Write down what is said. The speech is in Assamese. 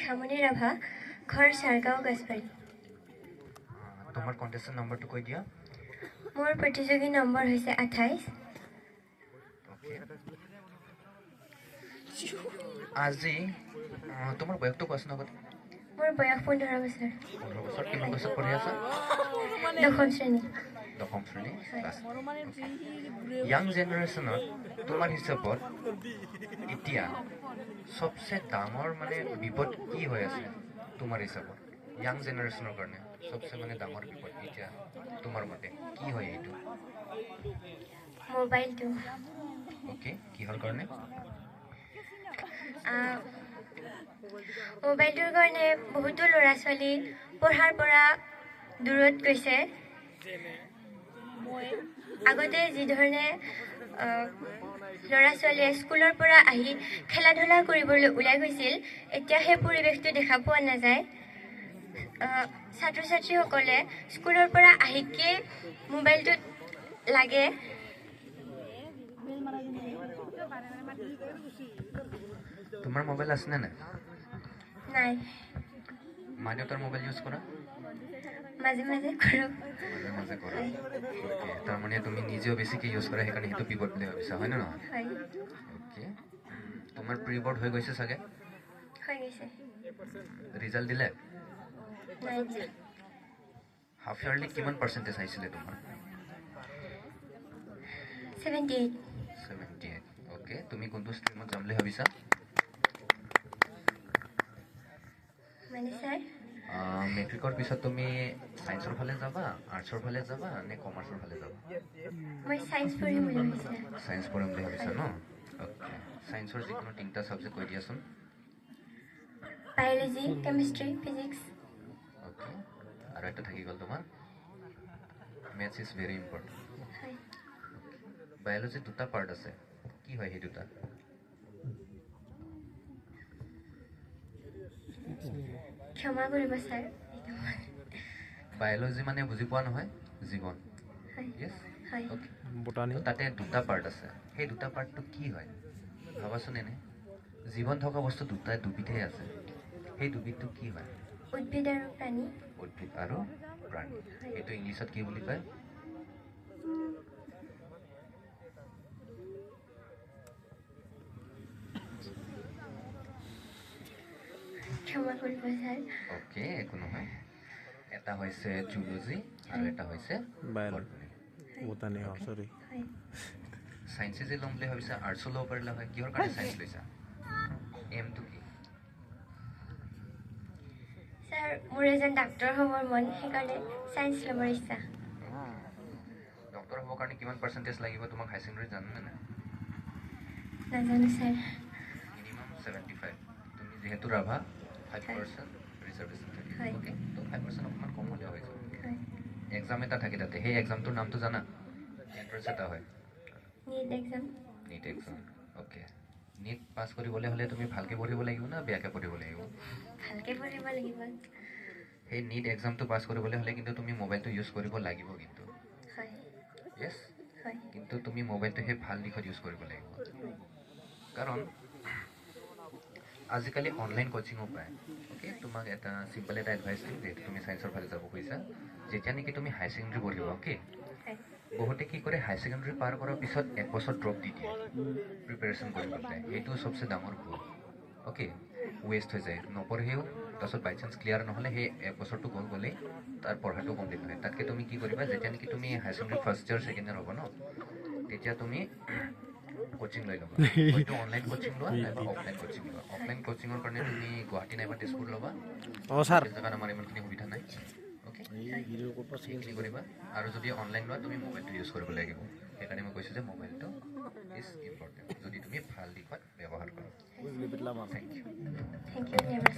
শিখামণি ৰাভা, ঘৰ চাৰগাঁও গাছবাৰী। তোমাৰ কণ্টেষ্টেণ্ট নম্বৰটো কৈ দিয়া। মোৰ প্ৰতিযোগী নম্বৰ হৈছে 28। আজি তোমাৰ বয়সটো কোৱাচোন আগতে। মোৰ বয়স 15 বছৰ। 15 বছৰ। কিমান বছৰ পঢ়ি আছা? 10ম শ্ৰেণী। 10ম শ্ৰেণী ক্লাছ। ইয়াং জেনেৰেশ্যনত তোমাৰ হিচাপত এতিয়া সবচে ডাঙৰ মানে বিপদ কি হৈ আছে তোমাৰ হিচাপত? ইয়াং জেনেৰেশ্যনৰ কাৰণে সবচে মানে ডাঙৰ বিপদ এতিয়া তোমাৰ মতে কি হয় এইটো? মোবাইলটো। ওকে, কিহৰ কাৰণে? মোবাইলটোৰ কাৰণে বহুতো ল'ৰা ছোৱালী পঢ়াৰ পৰা দূৰত গৈছে। আগতে যিধৰণে ল'ৰা ছোৱালীয়ে স্কুলৰ পৰা আহি খেলা ধূলা কৰিবলৈ ওলাই গৈছিল, এতিয়া সেই পৰিৱেশটো দেখা পোৱা নাযায়। ছাত্ৰ ছাত্ৰীসকলে স্কুলৰ পৰা আহিকে মোবাইলটোত লাগে। তোমাৰ মোবাইল আছেনে নাই? নাই। মা দেউতাৰ মোবাইল ইউজ কৰা? মাজে মাজে কৰোঁ। মাজে মাজে কৰা। তাৰমানে তুমি নিজেও বেছিকৈ ইউজ কৰা, সেইকাৰণে সেইটো বিপদ বুলি ভাবিছা, হয় নে নহয়? হয়। অ'কে, তোমাৰ প্ৰি বৰ্ড হৈ গৈছে চাগে? হৈ গৈছে। ৰিজাল্ট দিলে? নাই দিয়া। হাফ ইয়াৰলি কিমান পাৰ্চেণ্টেজ আহিছিলে তোমাৰ? 78। 78। অ'কে, তুমি কোনটো ষ্ট্ৰীমত যাম বুলি ভাবিছা? মানে ছাৰ? মেট্ৰিকৰ পিছত তুমি ছায়েন্সৰ ফালে যাবা, আৰ্টছৰ ফালে যাবা নে কমাৰ্চৰ ফালে যাবা? মই ছায়েন্স পঢ়িম বুলি ভাবিছোঁ। ছায়েন্স পঢ়িম বুলি ভাবিছা ন? অ'কে, ছায়েন্সৰ যিকোনো 3টা ছাবজেক্ট কৈ দিয়াচোন। Biology, chemistry, physics. অ'কে, আৰু এটা থাকি গ'ল তোমাৰ মেথছ ইজ ভেৰি ইম্পৰ্টেণ্ট। হয়। বায়'লজিত 2টা পাৰ্ট আছে, কি হয় সেই 2টা? ক্ষমা কৰিব ছাৰ। বায়'লজি মানে বুজি পোৱা নহয়? জীৱন। হয়। ইয়েছ? হয়। অ'কে, তাতে 2টা পাৰ্ট আছে, সেই 2টা পাৰ্টটো কি হয় ভাবাচোন এনে? জীৱন থকা বস্তু দুবিধেই আছে, সেই দুবিধটো কি হয়? উদ্ভিদ আৰু প্ৰাণী। উদ্ভিদ আৰু প্ৰাণী। এইটো ইংলিছত কি বুলি কয়? ক্ষমা কৰিব ছাৰ। অ'কে, একো নহয়। এটা হৈছে জুলজি আৰু এটা হৈছে বটানী। হয়। ছায়েন্সে যে ল'ম বুলি ভাবিছা, আৰ্টছো ল'ব পাৰিলা হয়। কিহৰ কাৰণে ছায়েন্স লৈছা? এমটো কি? ছাৰ, মোৰ এজন ডাক্তৰ হ'বৰ মন, সেইকাৰণে ছায়েন্স ল'বৰ ইচ্ছা। ডক্টৰ হ'বৰ কাৰণে কিমান পাৰ্চেণ্টেজ লাগিব তোমাক হাই ছেকেণ্ডেৰীত জানানে নাই? নাজানো ছাৰ। মিনিমাম 75। তুমি যিহেতু ৰাভা, 5% ৰিজাৰ্ভেশ্যন থাকে। হয়। অ'কে, তো 5% অকণমান কম হ'লে হৈ যাব। হয়। এক্সাম এটা থাকে তাতে, সেই এক্সামটোৰ নামটো জানা? এণ্ট্ৰেঞ্চ এটা হয়। NEET exam. NEET exam. Okay, NEET pass কৰিবলৈ হ'লে তুমি ভালকৈ পঢ়িব লাগিব না বেয়াকৈ পঢ়িব লাগিব? ভালকৈ পঢ়িব লাগিব। সেই নীট এক্সামটো পাছ কৰিবলৈ হ'লে কিন্তু তুমি মোবাইলটো ইউজ কৰিব লাগিব কিন্তু। হয়। য়েছ? হয়। কিন্তু তুমি মোবাইলটো সেই ভাল দিশত ইউজ কৰিব লাগিব। কাৰণ আজিকালি অনলাইন কোচিঙো পায়। অ'কে, তোমাক এটা চিম্পল এটা এডভাইচ দিম, যিহেতু তুমি ছায়েন্সৰ ফালে যাব খুজিছা। যেতিয়া নেকি তুমি হাই ছেকেণ্ডেৰী পঢ়িবা, অ'কে, বহুতে কি কৰে, হাই ছেকেণ্ডেৰী পাৰ কৰাৰ পিছত 1 বছৰ ড্ৰপ দি দিয়ে প্ৰিপেৰেশ্যন কৰিবলৈ। সেইটো চবচে ডাঙৰ ভুল। অ'কে, ৱেষ্ট হৈ যায়, নপঢ়েও, তাৰপিছত বাই চান্স ক্লিয়াৰ নহ'লে সেই 1 বছৰটো গ'লেই তাৰ পঢ়াটো কমপ্লিট নহয়। তাতকৈ তুমি কি কৰিবা, যেতিয়া নেকি তুমি high secondary first year second year হ'ব ন, তেতিয়া তুমি কোচিং লৈ ল'বা। হয়তো অনলাইন কোচিং লোৱা নাইবা অফলাইন কোচিং লোৱা। অফলাইন কোচিঙৰ কাৰণে তুমি গুৱাহাটী নাইবা তেজপুৰ ল'বা। জেগাত আমাৰ ইমানখিনি সুবিধা নাই। অ'কে, সেইখিনি কৰিবা। আৰু যদি অনলাইন লোৱা, তুমি মোবাইলটো ইউজ কৰিব লাগিব। সেইকাৰণে মই কৈছোঁ যে মোবাইলটো ইজ ইম্পৰ্টেণ্ট, যদি তুমি ভাল দিশত ব্যৱহাৰ কৰা। Thank you. Thank you very much.